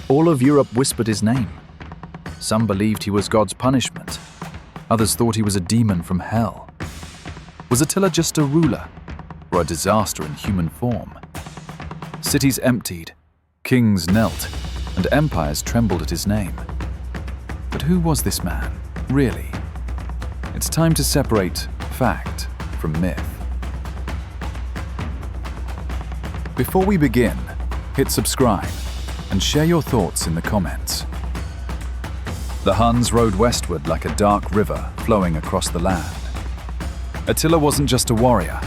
All of Europe whispered his name. Some believed he was God's punishment. Others thought he was a demon from hell. Was Attila just a ruler, or a disaster in human form? Cities emptied, kings knelt, and empires trembled at his name. But who was this man, really? It's time to separate fact from myth. Before we begin, hit subscribe and share your thoughts in the comments. The Huns rode westward like a dark river flowing across the land. Attila wasn't just a warrior,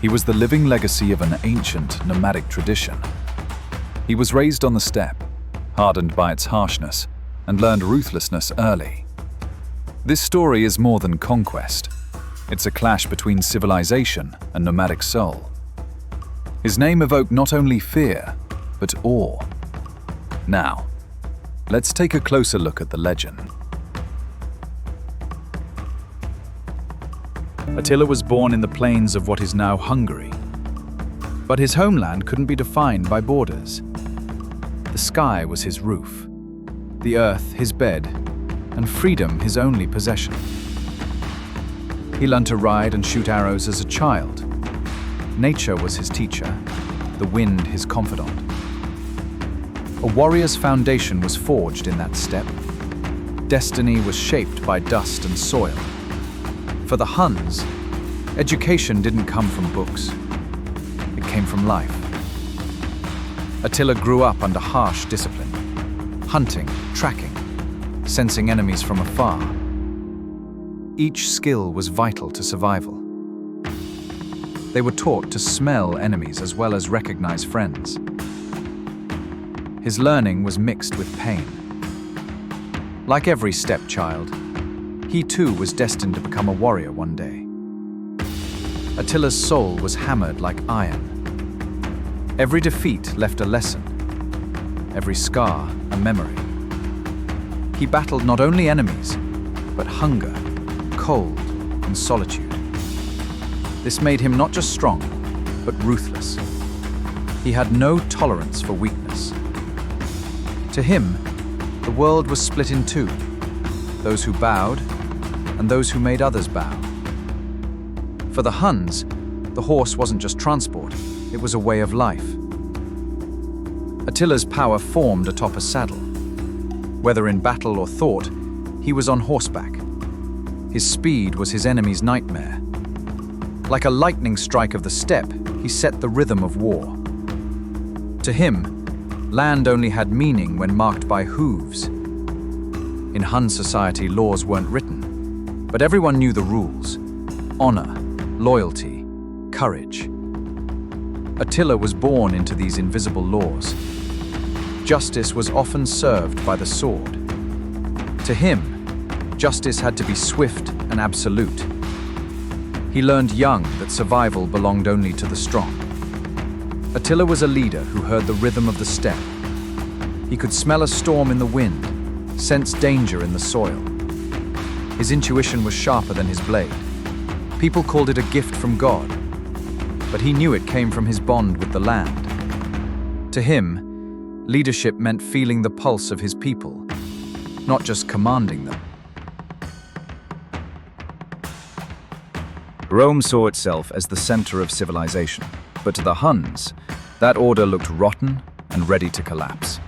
he was the living legacy of an ancient nomadic tradition. He was raised on the steppe, hardened by its harshness, and learned ruthlessness early. This story is more than conquest. It's a clash between civilization and nomadic soul. His name evoked not only fear, but awe. Now, let's take a closer look at the legend. Attila was born in the plains of what is now Hungary. But his homeland couldn't be defined by borders. The sky was his roof, the earth his bed, and freedom his only possession. He learned to ride and shoot arrows as a child. Nature was his teacher, the wind his confidant. A warrior's foundation was forged in that steppe. Destiny was shaped by dust and soil. For the Huns, education didn't come from books. It came from life. Attila grew up under harsh discipline, hunting, tracking, sensing enemies from afar. Each skill was vital to survival. They were taught to smell enemies as well as recognize friends. His learning was mixed with pain. Like every steppe child, he too was destined to become a warrior one day. Attila's soul was hammered like iron. Every defeat left a lesson, every scar a memory. He battled not only enemies, but hunger, cold, and solitude. This made him not just strong, but ruthless. He had no tolerance for weakness. To him, the world was split in two, those who bowed and those who made others bow. For the Huns, the horse wasn't just transport, it was a way of life. Attila's power formed atop a saddle. Whether in battle or thought, he was on horseback. His speed was his enemy's nightmare. Like a lightning strike of the steppe, he set the rhythm of war. To him, land only had meaning when marked by hooves. In Hun society, laws weren't written, but everyone knew the rules: honor, loyalty, courage. Attila was born into these invisible laws. Justice was often served by the sword. To him, justice had to be swift and absolute. He learned young that survival belonged only to the strong. Attila was a leader who heard the rhythm of the steppe. He could smell a storm in the wind, sense danger in the soil. His intuition was sharper than his blade. People called it a gift from God, but he knew it came from his bond with the land. To him, leadership meant feeling the pulse of his people, not just commanding them. Rome saw itself as the center of civilization, but to the Huns, that order looked rotten and ready to collapse.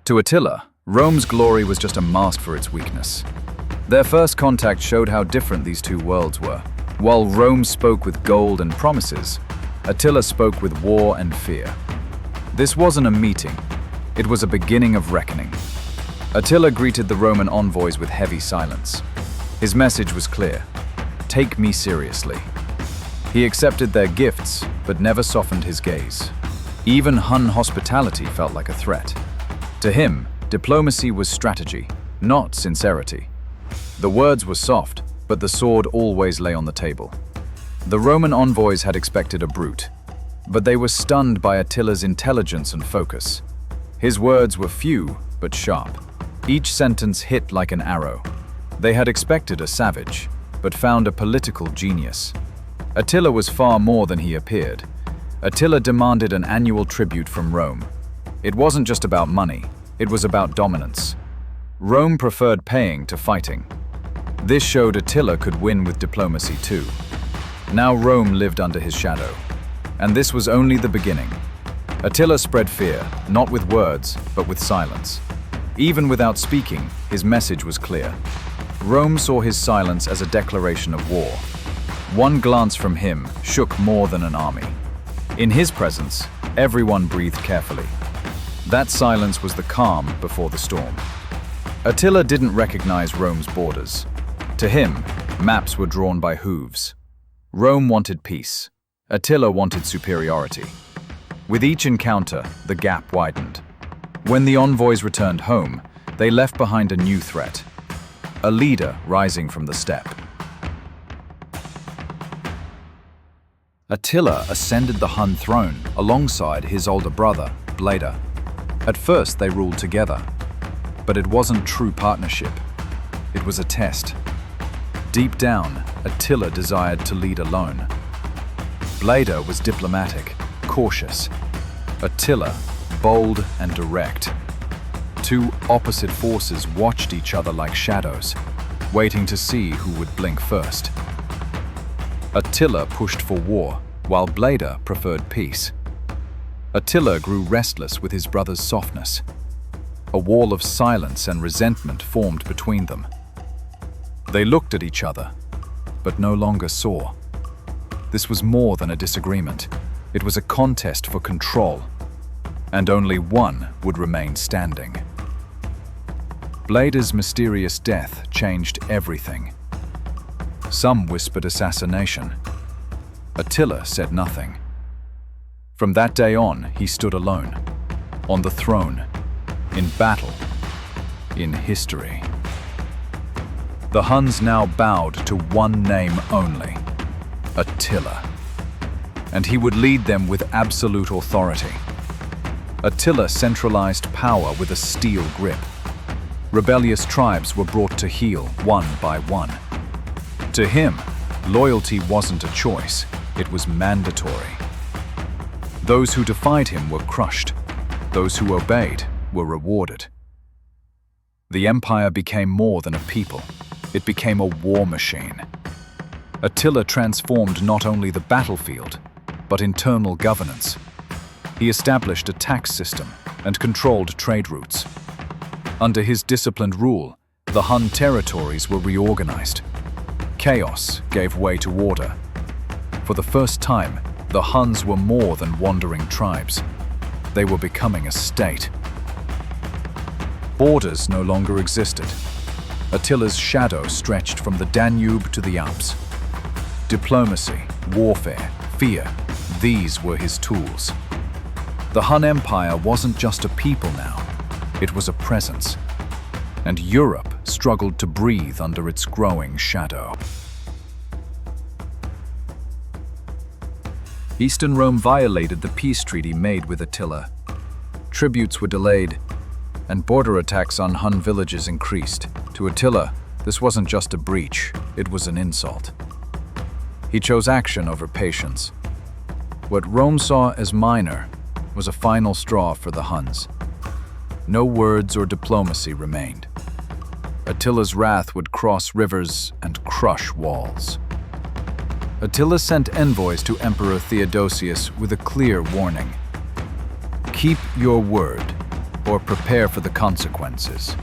To Attila, Rome's glory was just a mask for its weakness. Their first contact showed how different these two worlds were. While Rome spoke with gold and promises, Attila spoke with war and fear. This wasn't a meeting, it was a beginning of reckoning. Attila greeted the Roman envoys with heavy silence. His message was clear: take me seriously. He accepted their gifts, but never softened his gaze. Even Hun hospitality felt like a threat. To him, diplomacy was strategy, not sincerity. The words were soft, but the sword always lay on the table. The Roman envoys had expected a brute, but they were stunned by Attila's intelligence and focus. His words were few, but sharp. Each sentence hit like an arrow. They had expected a savage, but found a political genius. Attila was far more than he appeared. Attila demanded an annual tribute from Rome. It wasn't just about money, It was about dominance. Rome preferred paying to fighting. This showed Attila could win with diplomacy too. Now Rome lived under his shadow. And this was only the beginning. Attila spread fear, not with words, but with silence. Even without speaking, his message was clear. Rome saw his silence as a declaration of war. One glance from him shook more than an army. In his presence, everyone breathed carefully. That silence was the calm before the storm. Attila didn't recognize Rome's borders. To him, maps were drawn by hooves. Rome wanted peace. Attila wanted superiority. With each encounter, the gap widened. When the envoys returned home, they left behind a new threat. A leader rising from the steppe. Attila ascended the Hun throne alongside his older brother, Bleda. At first, they ruled together. But it wasn't true partnership. It was a test. Deep down, Attila desired to lead alone. Bleda was diplomatic, cautious. Attila, bold and direct. Two opposite forces watched each other like shadows, waiting to see who would blink first. Attila pushed for war, while Bleda preferred peace. Attila grew restless with his brother's softness. A wall of silence and resentment formed between them. They looked at each other, but no longer saw. This was more than a disagreement. It was a contest for control, and only one would remain standing. Bleda's mysterious death changed everything. Some whispered assassination. Attila said nothing. From that day on, he stood alone, on the throne, in battle, in history. The Huns now bowed to one name only, Attila. And he would lead them with absolute authority. Attila centralized power with a steel grip. Rebellious tribes were brought to heel one by one. To him, loyalty wasn't a choice, it was mandatory. Those who defied him were crushed. Those who obeyed were rewarded. The empire became more than a people. It became a war machine. Attila transformed not only the battlefield, but internal governance. He established a tax system and controlled trade routes. Under his disciplined rule, the Hun territories were reorganized. Chaos gave way to order. For the first time, the Huns were more than wandering tribes. They were becoming a state. Borders no longer existed. Attila's shadow stretched from the Danube to the Alps. Diplomacy, warfare, fear, these were his tools. The Hun Empire wasn't just a people now, it was a presence. And Europe struggled to breathe under its growing shadow. Eastern Rome violated the peace treaty made with Attila. Tributes were delayed, and border attacks on Hun villages increased. To Attila, this wasn't just a breach, it was an insult. He chose action over patience. What Rome saw as minor was a final straw for the Huns. No words or diplomacy remained. Attila's wrath would cross rivers and crush walls. Attila sent envoys to Emperor Theodosius with a clear warning. Keep your word, or prepare for the consequences.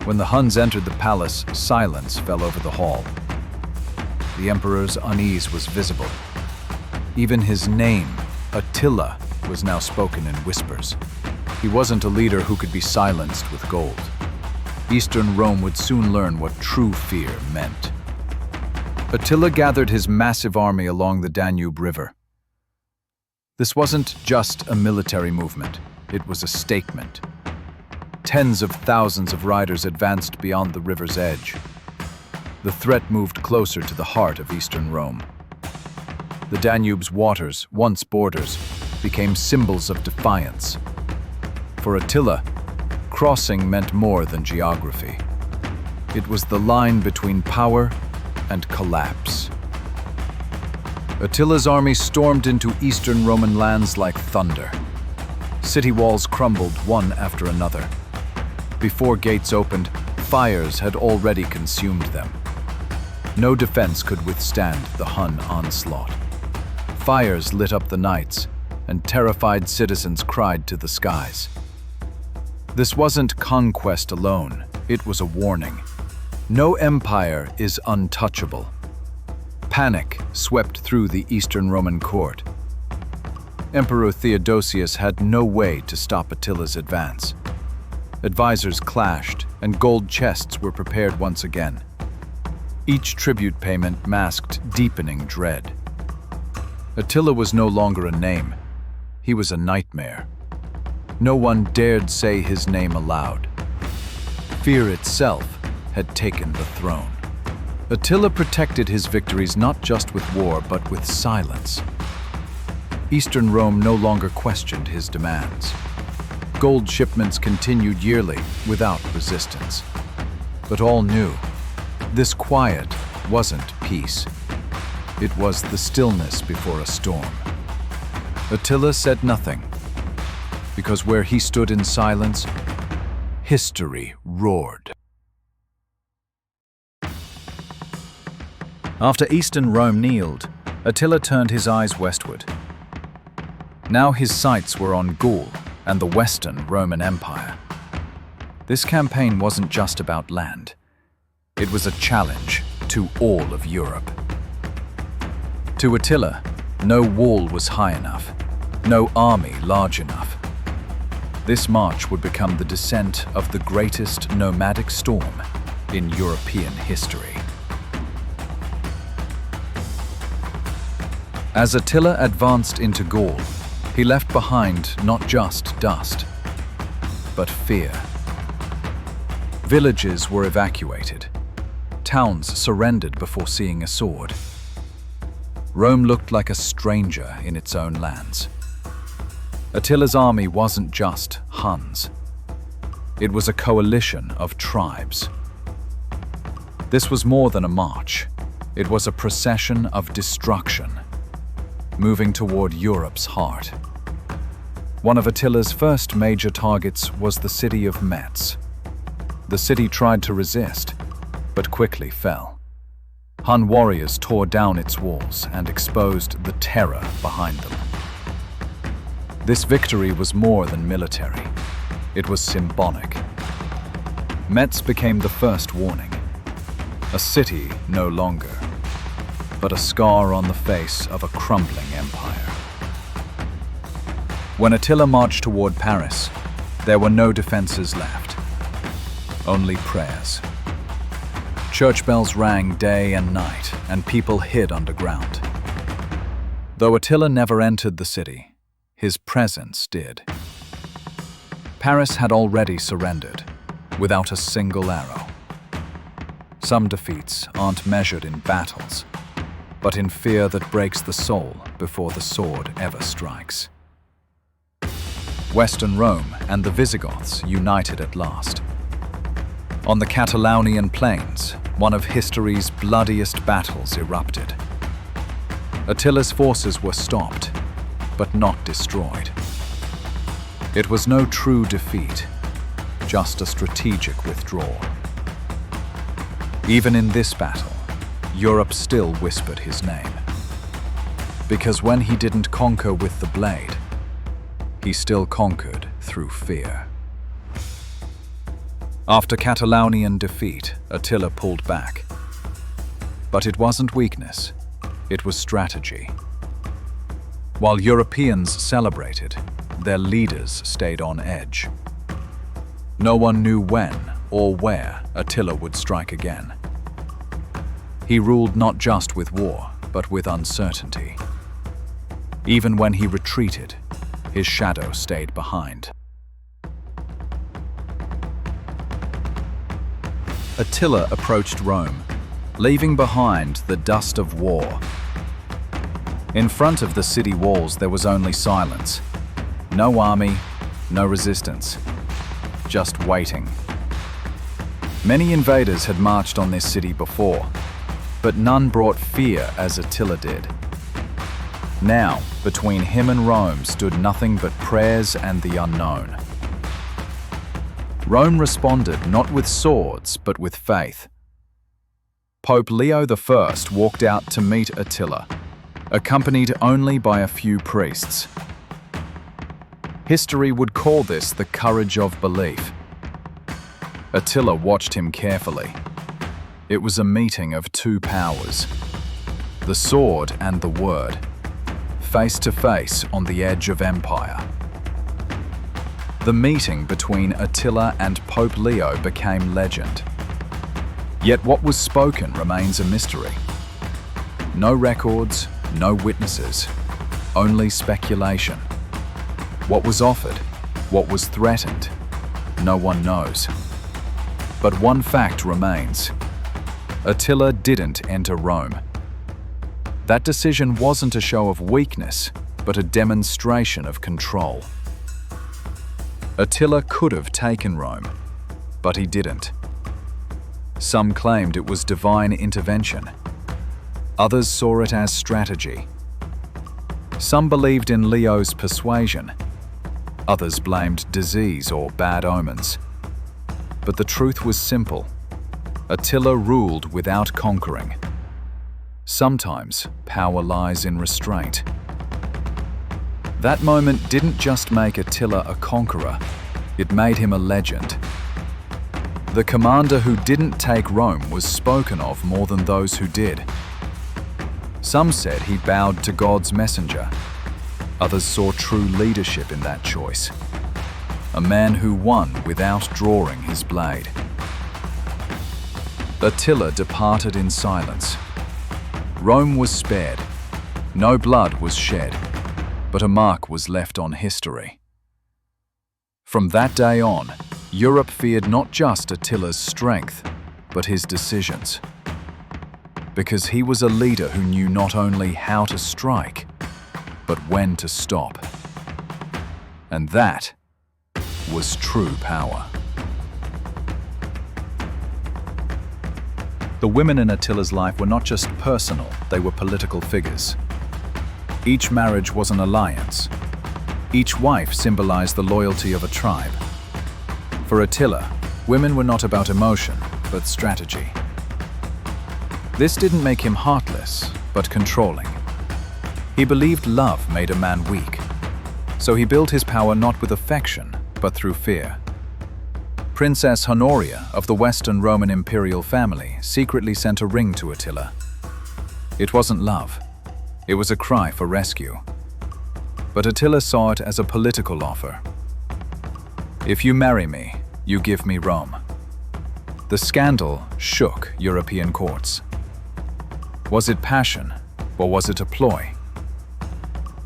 When the Huns entered the palace, silence fell over the hall. The emperor's unease was visible. Even his name, Attila, was now spoken in whispers. He wasn't a leader who could be silenced with gold. Eastern Rome would soon learn what true fear meant. Attila gathered his massive army along the Danube River. This wasn't just a military movement, it was a statement. Tens of thousands of riders advanced beyond the river's edge. The threat moved closer to the heart of Eastern Rome. The Danube's waters, once borders, became symbols of defiance. For Attila, crossing meant more than geography. It was the line between power and collapse. Attila's army stormed into Eastern Roman lands like thunder. City walls crumbled one after another. Before gates opened, fires had already consumed them. No defense could withstand the Hun onslaught. Fires lit up the nights, and terrified citizens cried to the skies. This wasn't conquest alone, it was a warning. No empire is untouchable. Panic swept through the Eastern Roman court. Emperor Theodosius had no way to stop Attila's advance. Advisors clashed, and gold chests were prepared once again. Each tribute payment masked deepening dread. Attila was no longer a name. He was a nightmare. No one dared say his name aloud. Fear itself had taken the throne. Attila protected his victories not just with war, but with silence. Eastern Rome no longer questioned his demands. Gold shipments continued yearly without resistance. But all knew, this quiet wasn't peace. It was the stillness before a storm. Attila said nothing, because where he stood in silence, history roared. After Eastern Rome kneeled, Attila turned his eyes westward. Now his sights were on Gaul and the Western Roman Empire. This campaign wasn't just about land. It was a challenge to all of Europe. To Attila, no wall was high enough, no army large enough. This march would become the descent of the greatest nomadic storm in European history. As Attila advanced into Gaul, he left behind not just dust, but fear. Villages were evacuated. Towns surrendered before seeing a sword. Rome looked like a stranger in its own lands. Attila's army wasn't just Huns. It was a coalition of tribes. This was more than a march. It was a procession of destruction, moving toward Europe's heart. One of Attila's first major targets was the city of Metz. The city tried to resist, but quickly fell. Hun warriors tore down its walls and exposed the terror behind them. This victory was more than military. It was symbolic. Metz became the first warning. A city no longer, but a scar on the face of a crumbling empire. When Attila marched toward Paris, there were no defenses left, only prayers. Church bells rang day and night, and people hid underground. Though Attila never entered the city, his presence did. Paris had already surrendered, without a single arrow. Some defeats aren't measured in battles, but in fear that breaks the soul before the sword ever strikes. Western Rome and the Visigoths united at last. On the Catalonian plains, one of history's bloodiest battles erupted. Attila's forces were stopped, but not destroyed. It was no true defeat, just a strategic withdrawal. Even in this battle, Europe still whispered his name. Because when he didn't conquer with the blade, he still conquered through fear. After Catalonian defeat, Attila pulled back. But it wasn't weakness, it was strategy. While Europeans celebrated, their leaders stayed on edge. No one knew when or where Attila would strike again. He ruled not just with war, but with uncertainty. Even when he retreated, his shadow stayed behind. Attila approached Rome, leaving behind the dust of war. In front of the city walls there was only silence. No army, no resistance, just waiting. Many invaders had marched on this city before, but none brought fear as Attila did. Now, between him and Rome stood nothing but prayers and the unknown. Rome responded not with swords, but with faith. Pope Leo I walked out to meet Attila, accompanied only by a few priests. History would call this the courage of belief. Attila watched him carefully. It was a meeting of two powers, the sword and the word, face to face on the edge of empire. The meeting between Attila and Pope Leo became legend. Yet what was spoken remains a mystery. No records, no witnesses, only speculation. What was offered, what was threatened, no one knows. But one fact remains. Attila didn't enter Rome. That decision wasn't a show of weakness, but a demonstration of control. Attila could have taken Rome, but he didn't. Some claimed it was divine intervention. Others saw it as strategy. Some believed in Leo's persuasion. Others blamed disease or bad omens. But the truth was simple. Attila ruled without conquering. Sometimes power lies in restraint. That moment didn't just make Attila a conqueror, it made him a legend. The commander who didn't take Rome was spoken of more than those who did. Some said he bowed to God's messenger. Others saw true leadership in that choice. A man who won without drawing his blade. Attila departed in silence. Rome was spared. No blood was shed, but a mark was left on history. From that day on, Europe feared not just Attila's strength, but his decisions. Because he was a leader who knew not only how to strike, but when to stop. And that was true power. The women in Attila's life were not just personal, they were political figures. Each marriage was an alliance. Each wife symbolized the loyalty of a tribe. For Attila, women were not about emotion, but strategy. This didn't make him heartless, but controlling. He believed love made a man weak. So he built his power not with affection, but through fear. Princess Honoria of the Western Roman imperial family secretly sent a ring to Attila. It wasn't love. It was a cry for rescue. But Attila saw it as a political offer. If you marry me, you give me Rome. The scandal shook European courts. Was it passion, or was it a ploy?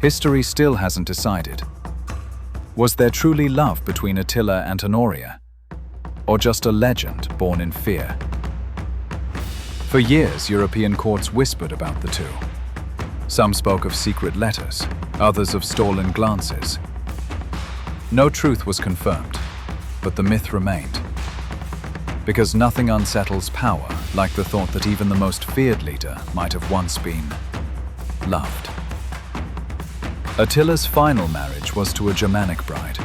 History still hasn't decided. Was there truly love between Attila and Honoria, or just a legend born in fear? For years, European courts whispered about the two. Some spoke of secret letters, others of stolen glances. No truth was confirmed, but the myth remained. Because nothing unsettles power like the thought that even the most feared leader might have once been loved. Attila's final marriage was to a Germanic bride.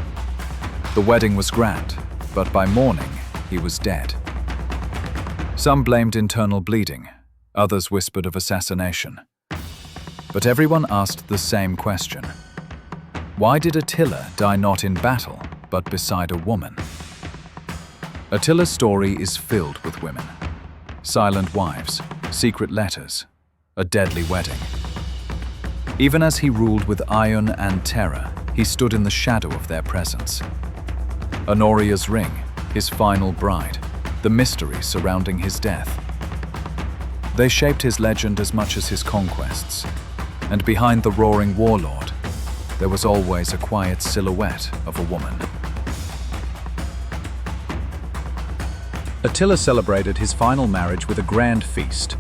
The wedding was grand, but by morning, he was dead. Some blamed internal bleeding, others whispered of assassination. But everyone asked the same question. Why did Attila die not in battle, but beside a woman? Attila's story is filled with women. Silent wives, secret letters, a deadly wedding. Even as he ruled with iron and terror, he stood in the shadow of their presence. Honoria's ring, his final bride, the mystery surrounding his death. They shaped his legend as much as his conquests. And behind the roaring warlord, there was always a quiet silhouette of a woman. Attila celebrated his final marriage with a grand feast.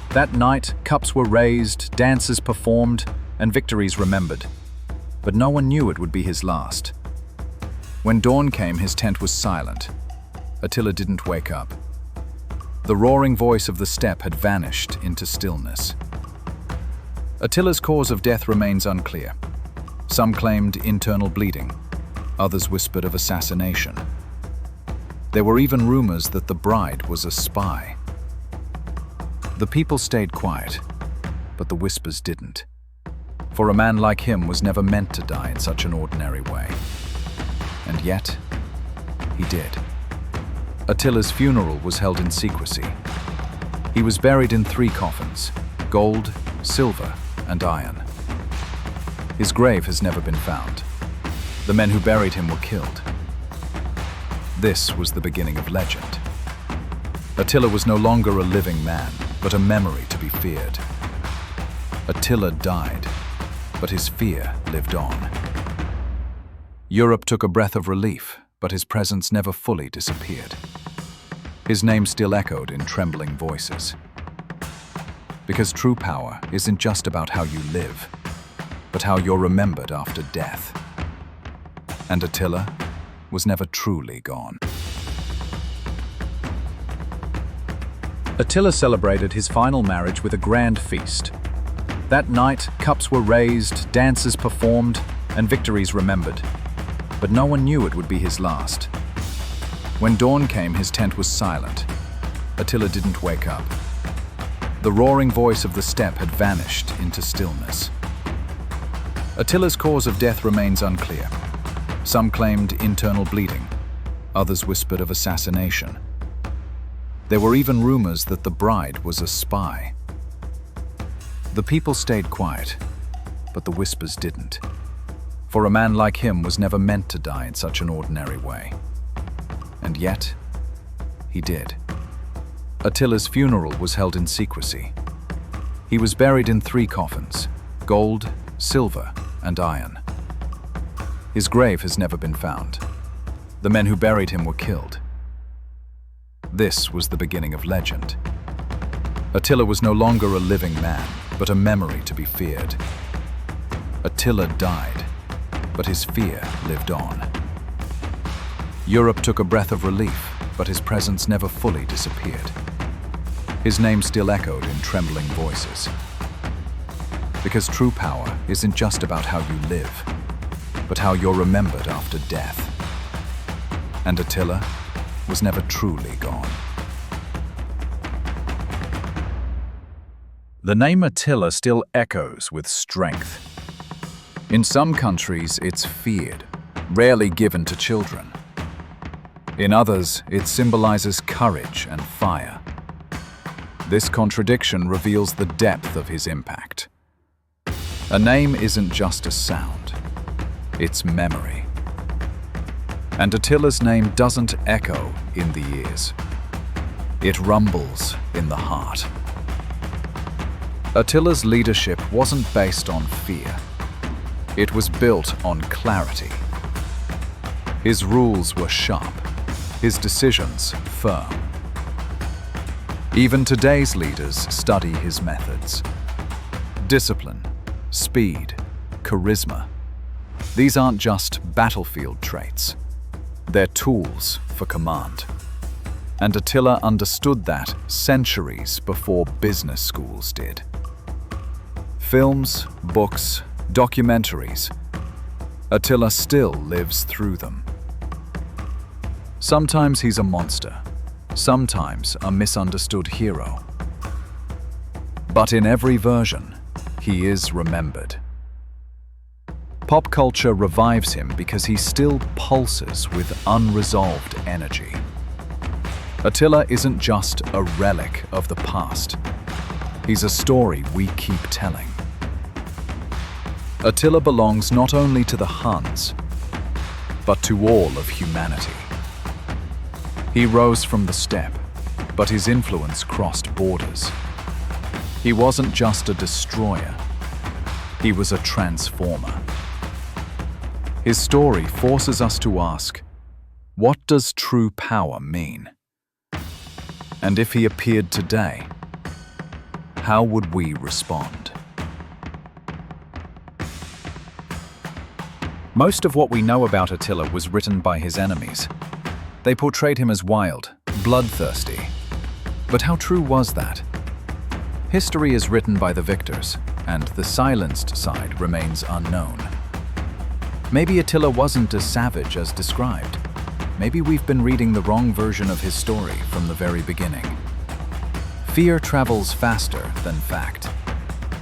That night, cups were raised, dances performed, and victories remembered. But no one knew it would be his last. When dawn came, his tent was silent. Attila didn't wake up. The roaring voice of the steppe had vanished into stillness. Attila's cause of death remains unclear. Some claimed internal bleeding, others whispered of assassination. There were even rumors that the bride was a spy. The people stayed quiet, but the whispers didn't. For a man like him was never meant to die in such an ordinary way. And yet, he did. Attila's funeral was held in secrecy. He was buried in 3 coffins: gold, silver, and iron. His grave has never been found. The men who buried him were killed. This was the beginning of legend. Attila was no longer a living man, but a memory to be feared. Attila died, but his fear lived on. Europe took a breath of relief, but his presence never fully disappeared. His name still echoed in trembling voices. Because true power isn't just about how you live, but how you're remembered after death. And Attila was never truly gone. Attila celebrated his final marriage with a grand feast. That night, cups were raised, dances performed, and victories remembered. But no one knew it would be his last. When dawn came, his tent was silent. Attila didn't wake up. The roaring voice of the steppe had vanished into stillness. Attila's cause of death remains unclear. Some claimed internal bleeding, others whispered of assassination. There were even rumors that the bride was a spy. The people stayed quiet, but the whispers didn't. For a man like him was never meant to die in such an ordinary way. And yet, he did. Attila's funeral was held in secrecy. He was buried in 3 coffins: gold, silver, and iron. His grave has never been found. The men who buried him were killed. This was the beginning of legend. Attila was no longer a living man, but a memory to be feared. Attila died, but his fear lived on. Europe took a breath of relief, but his presence never fully disappeared. His name still echoed in trembling voices. Because true power isn't just about how you live, but how you're remembered after death. And Attila was never truly gone. The name Attila still echoes with strength. In some countries, it's feared, rarely given to children. In others, it symbolizes courage and fire. This contradiction reveals the depth of his impact. A name isn't just a sound, it's memory. And Attila's name doesn't echo in the ears. It rumbles in the heart. Attila's leadership wasn't based on fear. It was built on clarity. His rules were sharp, his decisions firm. Even today's leaders study his methods. Discipline, speed, charisma. These aren't just battlefield traits. They're tools for command. And Attila understood that centuries before business schools did. Films, books, documentaries. Attila still lives through them. Sometimes he's a monster, sometimes a misunderstood hero. But in every version, he is remembered. Pop culture revives him because he still pulses with unresolved energy. Attila isn't just a relic of the past. He's a story we keep telling. Attila belongs not only to the Huns, but to all of humanity. He rose from the steppe, but his influence crossed borders. He wasn't just a destroyer, he was a transformer. His story forces us to ask, what does true power mean? And if he appeared today, how would we respond? Most of what we know about Attila was written by his enemies. They portrayed him as wild, bloodthirsty. But how true was that? History is written by the victors, and the silenced side remains unknown. Maybe Attila wasn't as savage as described. Maybe we've been reading the wrong version of his story from the very beginning. Fear travels faster than fact.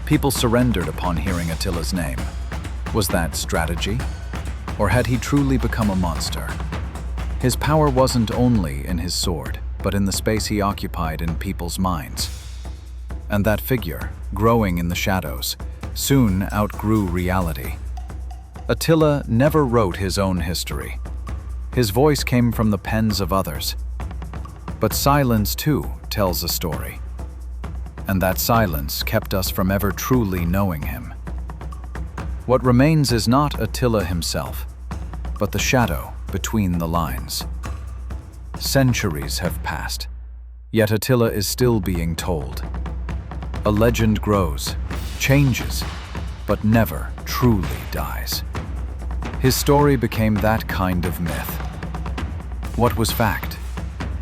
People surrendered upon hearing Attila's name. Was that strategy? Or had he truly become a monster? His power wasn't only in his sword, but in the space he occupied in people's minds. And that figure, growing in the shadows, soon outgrew reality. Attila never wrote his own history. His voice came from the pens of others. But silence, too, tells a story. And that silence kept us from ever truly knowing him. What remains is not Attila himself, but the shadow between the lines. Centuries have passed, yet Attila is still being told. A legend grows, changes, but never truly dies. His story became that kind of myth. What was fact?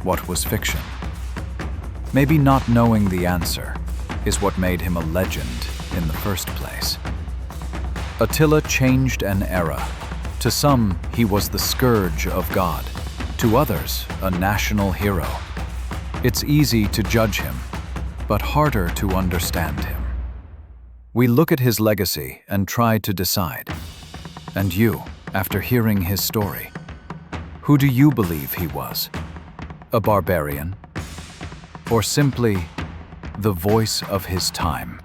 What was fiction? Maybe not knowing the answer is what made him a legend in the first place. Attila changed an era. To some, he was the scourge of God. To others, a national hero. It's easy to judge him, but harder to understand him. We look at his legacy and try to decide. And you, after hearing his story, who do you believe he was? A barbarian? Or simply the voice of his time?